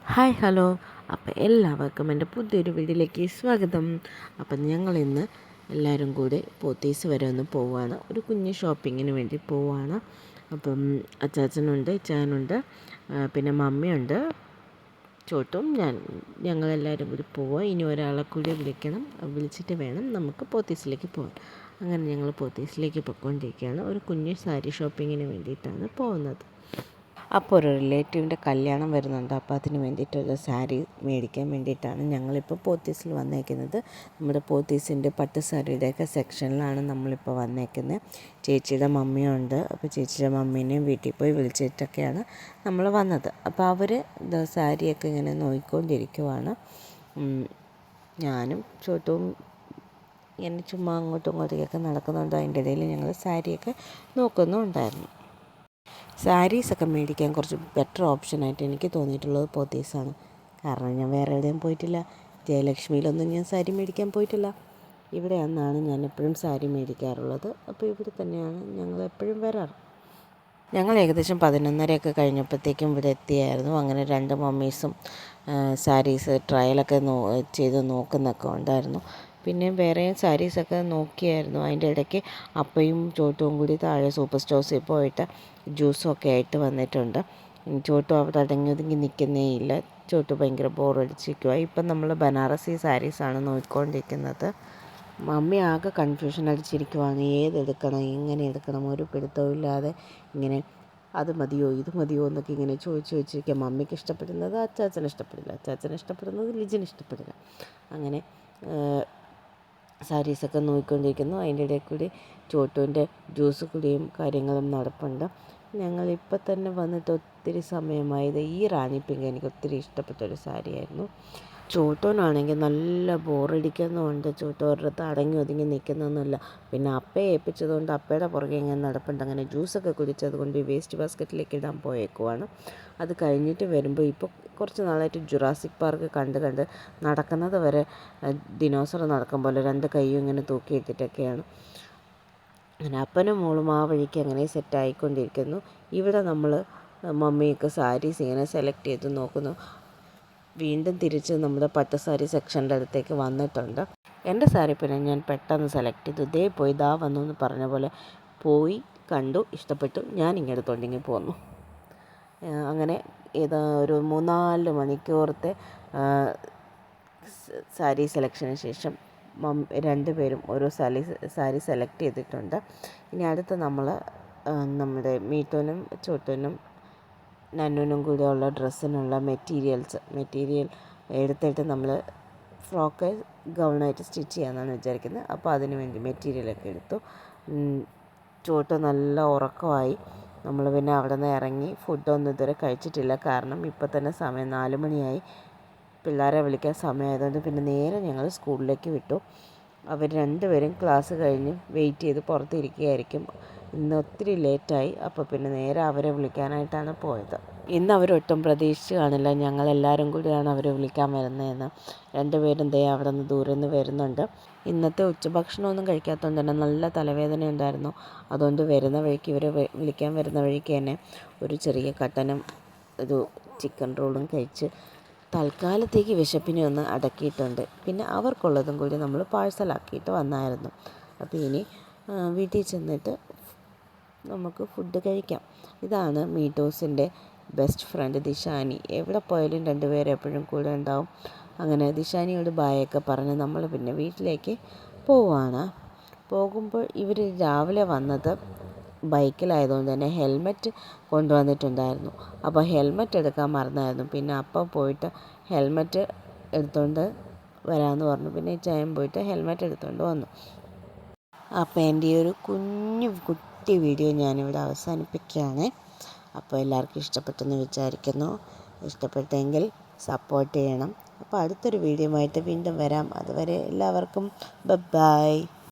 Hi hello. അപ്പോൾ എല്ലാവർക്കും എൻ്റെ പുതിയൊരു വീഡിയോയിലേക്ക് സ്വാഗതം. അപ്പം ഞങ്ങളിന്ന് എല്ലാവരും കൂടി പോത്തീസ് വരെ ഒന്ന് പോവുകയാണ്. ഒരു കുഞ്ഞ് ഷോപ്പിങ്ങിന് വേണ്ടി പോവുകയാണ്. അപ്പം അച്ചാച്ചനുണ്ട്, ഇച്ചാനുണ്ട്, പിന്നെ മമ്മിയുണ്ട്, ചോട്ടും ഞങ്ങളെല്ലാവരും കൂടി പോവുക. ഇനി ഒരാളെ കൂടി വിളിക്കണം, വിളിച്ചിട്ട് വേണം നമുക്ക് പോത്തീസിലേക്ക് പോകാൻ. അങ്ങനെ ഞങ്ങൾ പോത്തീസിലേക്ക് പോയിക്കൊണ്ടിരിക്കുകയാണ്. ഒരു കുഞ്ഞ് സാരി ഷോപ്പിങ്ങിന് വേണ്ടിയിട്ടാണ് പോകുന്നത്. അപ്പോൾ ഒരു റിലേറ്റീവിൻ്റെ കല്യാണം വരുന്നുണ്ട്. അപ്പോൾ അതിന് വേണ്ടിയിട്ടൊരു സാരി മേടിക്കാൻ വേണ്ടിയിട്ടാണ് ഞങ്ങളിപ്പോൾ പോത്തീസിൽ വന്നേക്കുന്നത്. നമ്മുടെ പോത്തീസിൻ്റെ പട്ട് സാരിയുടെയൊക്കെ സെക്ഷനിലാണ് നമ്മളിപ്പോൾ വന്നേക്കുന്നത്. ചേച്ചിയുടെ മമ്മിയുണ്ട്. അപ്പോൾ ചേച്ചിയുടെ മമ്മീനെയും വീട്ടിൽ പോയി വിളിച്ചിട്ടൊക്കെയാണ് നമ്മൾ വന്നത്. അപ്പോൾ അവർ സാരിയൊക്കെ ഇങ്ങനെ നോക്കിക്കൊണ്ടിരിക്കുവാണ്. ഞാനും ചോട്ടും ഇങ്ങനെ ചുമ്മാ അങ്ങോട്ടും ഇങ്ങോട്ടേക്കൊക്കെ നടക്കുന്നുണ്ട്. അതിൻ്റെ ഇടയിൽ ഞങ്ങൾ സാരിയൊക്കെ നോക്കുന്നുണ്ടായിരുന്നു. സാരീസൊക്കെ മേടിക്കാൻ കുറച്ച് ബെറ്റർ ഓപ്ഷനായിട്ട് എനിക്ക് തോന്നിയിട്ടുള്ളത് പോത്തീസാണ്. കാരണം ഞാൻ വേറെ എവിടെയും പോയിട്ടില്ല. ജയലക്ഷ്മിയിലൊന്നും ഞാൻ സാരി മേടിക്കാൻ പോയിട്ടില്ല. ഇവിടെ നിന്നാണ് ഞാൻ എപ്പോഴും സാരി മേടിക്കാറുള്ളത്. അപ്പോൾ ഇവിടെ തന്നെയാണ് ഞങ്ങൾ എപ്പോഴും വരാറ്. ഞങ്ങൾ ഏകദേശം 11:30 കഴിഞ്ഞപ്പോഴത്തേക്കും ഇവിടെ എത്തിയായിരുന്നു. അങ്ങനെ 2 മമ്മീസും സാരീസ് ട്രയലൊക്കെ ചെയ്ത് നോക്കുന്നൊക്കെ ഉണ്ടായിരുന്നു. പിന്നെ വേറെയും സാരീസൊക്കെ നോക്കിയായിരുന്നു. അതിൻ്റെ ഇടയ്ക്ക് അപ്പയും ചോട്ടും കൂടി താഴെ സൂപ്പർ സ്റ്റോഴ്സിൽ പോയിട്ട് ജ്യൂസൊക്കെ ആയിട്ട് വന്നിട്ടുണ്ട്. ചോട്ടു അവിടെ അടങ്ങി നിൽക്കുന്നേ ഇല്ല. ചോട്ടു ഭയങ്കര ബോറടിച്ചിരിക്കുക. ഇപ്പം നമ്മൾ ബനാറസി സാരീസാണ് നോക്കിക്കൊണ്ടിരിക്കുന്നത്. മമ്മി ആകെ കൺഫ്യൂഷൻ അടിച്ചിരിക്കുവാണ്. ഏതെടുക്കണം, എങ്ങനെ എടുക്കണം, ഒരു പിടുത്തവും ഇല്ലാതെ ഇങ്ങനെ അത് മതിയോ ഇത് മതിയോ എന്നൊക്കെ ഇങ്ങനെ ചോദിച്ചിരിക്കുക. മമ്മിക്ക് ഇഷ്ടപ്പെടുന്നത് അച്ചാച്ചന് ഇഷ്ടപ്പെടില്ല, അച്ചാച്ചന് ഇഷ്ടപ്പെടുന്നത് ലിജിന് ഇഷ്ടപ്പെടില്ല. അങ്ങനെ സാരീസൊക്കെ നോക്കിക്കൊണ്ടിരിക്കുന്നു. അതിൻ്റെ ഇടയിൽ കൂടി ചോട്ടുവിൻ്റെ ജ്യൂസ് കുടിയും കാര്യങ്ങളും നടപ്പുണ്ട്. ഞങ്ങളിപ്പോൾ തന്നെ വന്നിട്ട് ഒത്തിരി സമയമായത്. ഈ റാണി പിങ്ക് എനിക്ക് ഒത്തിരി ഇഷ്ടപ്പെട്ടൊരു സാരിയായിരുന്നു. ചോട്ടോനാണെങ്കിൽ നല്ല ബോറടിക്കുന്നുണ്ട്. ചോട്ടോ ഒരിടത്ത് അടങ്ങി ഒതുങ്ങി നിൽക്കുന്നൊന്നുമില്ല. പിന്നെ അപ്പയെ ഏൽപ്പിച്ചതുകൊണ്ട് അപ്പയുടെ പുറകെ ഇങ്ങനെ നടപ്പുണ്ട്. അങ്ങനെ ജ്യൂസൊക്കെ കുടിച്ചത് കൊണ്ട് വേസ്റ്റ് ബാസ്ക്കറ്റിലേക്ക് ഇടാൻ പോയേക്കുവാണ്. അത് കഴിഞ്ഞിട്ട് വരുമ്പോൾ ഇപ്പോൾ കുറച്ച് നാളായിട്ട് ജുറാസിക് പാർക്ക് കണ്ട് നടക്കുന്നത് വരെ ദിനോസർ നടക്കും പോലെ 2 കൈയും ഇങ്ങനെ തൂക്കിയിട്ടിട്ടൊക്കെയാണ്. അങ്ങനെ അപ്പനും മോളും ആ വഴിക്ക് അങ്ങനെ സെറ്റായിക്കൊണ്ടിരിക്കുന്നു. ഇവിടെ നമ്മൾ മമ്മിയൊക്കെ സാരീസ് ഇങ്ങനെ സെലക്ട് ചെയ്ത് നോക്കുന്നു. വീണ്ടും തിരിച്ച് നമ്മുടെ പട്ട് സാരി സെക്ഷൻ്റെ അടുത്തേക്ക് വന്നിട്ടുണ്ട്. എൻ്റെ സാരി പിന്നെ ഞാൻ പെട്ടെന്ന് സെലക്ട് ചെയ്തു. ദേ പോയി ദാ വന്നു എന്ന് പറഞ്ഞ പോലെ പോയി കണ്ടു, ഇഷ്ടപ്പെട്ടു. ഞാൻ ഇങ്ങെടുത്തോണ്ടിങ്ങി പോന്നു. അങ്ങനെ ഒരു 3-4 മണിക്കൂറത്തെ സാരി സെലക്ഷന് ശേഷം 2 പേരും ഓരോ സാരി സെലക്ട് ചെയ്തിട്ടുണ്ട്. ഇനി അടുത്ത് നമ്മൾ നമ്മുടെ മീറ്റോനും ചോട്ടനും നന്നുനും കൂടെയുള്ള ഡ്രസ്സിനുള്ള മെറ്റീരിയൽ എടുത്തിട്ട് നമ്മൾ ഫ്രോക്ക് ഗൗണായിട്ട് സ്റ്റിച്ച് ചെയ്യാമെന്നാണ് വിചാരിക്കുന്നത്. അപ്പോൾ അതിന് വേണ്ടി മെറ്റീരിയലൊക്കെ എടുത്തു. ചോട്ട് നല്ല ഉറക്കമായി. നമ്മൾ പിന്നെ അവിടെ നിന്ന് ഇറങ്ങി. ഫുഡൊന്നും ഇതുവരെ കഴിച്ചിട്ടില്ല. കാരണം ഇപ്പോൾ തന്നെ സമയം 4 മണിയായി. പിള്ളേരെ വിളിക്കാൻ സമയമായതുകൊണ്ട് പിന്നെ നേരെ ഞങ്ങൾ സ്കൂളിലേക്ക് വിട്ടു. അവർ 2 പേരും ക്ലാസ് കഴിഞ്ഞ് വെയിറ്റ് ചെയ്ത് പുറത്തിരിക്കുകയായിരിക്കും. ഇന്ന് ഒത്തിരി ലേറ്റായി. അപ്പോൾ പിന്നെ നേരെ അവരെ വിളിക്കാനായിട്ടാണ് പോയത്. ഇന്ന് അവരൊട്ടും പ്രതീക്ഷിച്ച് കാണില്ല ഞങ്ങളെല്ലാവരും കൂടിയാണ് അവരെ വിളിക്കാൻ വരുന്നതെന്ന്. 2 പേരും ദേ അവിടെ നിന്ന് ദൂരെ നിന്ന് വരുന്നുണ്ട്. ഇന്നത്തെ ഉച്ചഭക്ഷണമൊന്നും കഴിക്കാത്തതുകൊണ്ട് തന്നെ നല്ല തലവേദന ഉണ്ടായിരുന്നു. അതുകൊണ്ട് വരുന്ന വഴിക്ക് ഇവരെ വിളിക്കാൻ വരുന്ന വഴിക്ക് തന്നെ ഒരു ചെറിയ കട്ടനും ഒരു ചിക്കൻ റോളും കഴിച്ച് തൽക്കാലത്തേക്ക് വിശപ്പിനെ ഒന്ന് അടക്കിയിട്ടുണ്ട്. പിന്നെ അവർക്കുള്ളതും കൂടി നമ്മൾ പാഴ്സലാക്കിയിട്ട് വന്നായിരുന്നു. അപ്പോൾ ഇനി വീട്ടിൽ ചെന്നിട്ട് നമുക്ക് ഫുഡ് കഴിക്കാം. ഇതാണ് മീറ്റോസിൻ്റെ ബെസ്റ്റ് ഫ്രണ്ട് ദിശാനി. എവിടെ പോയാലും 2 പേരും എപ്പോഴും കൂടെ ഉണ്ടാവും. അങ്ങനെ ദിശാനിയോട് ബായൊക്കെ പറഞ്ഞ് നമ്മൾ പിന്നെ വീട്ടിലേക്ക് പോവുകയാണ്. പോകുമ്പോൾ ഇവർ രാവിലെ വന്നത് ബൈക്കിലായതുകൊണ്ട് തന്നെ ഹെൽമെറ്റ് കൊണ്ടുവന്നിട്ടുണ്ടായിരുന്നു. അപ്പോൾ ഹെൽമെറ്റ് എടുക്കാൻ മറന്നായിരുന്നു. പിന്നെ അപ്പം പോയിട്ട് ഹെൽമെറ്റ് എടുത്തുകൊണ്ട് വരാമെന്ന് പറഞ്ഞു. പിന്നെ ചായം പോയിട്ട് ഹെൽമെറ്റ് എടുത്തുകൊണ്ട് വന്നു. അപ്പോൾ എൻ്റെ ഈ ഒരു കുട്ടി വീഡിയോ ഞാനിവിടെ അവസാനിപ്പിക്കുകയാണ്. അപ്പോൾ എല്ലാവർക്കും ഇഷ്ടപ്പെട്ടെന്ന് വിചാരിക്കുന്നു. ഇഷ്ടപ്പെട്ടെങ്കിൽ സപ്പോർട്ട് ചെയ്യണം. അപ്പോൾ അടുത്തൊരു വീഡിയോ ആയിട്ട് വീണ്ടും വരാം. അതുവരെ എല്ലാവർക്കും ബൈ.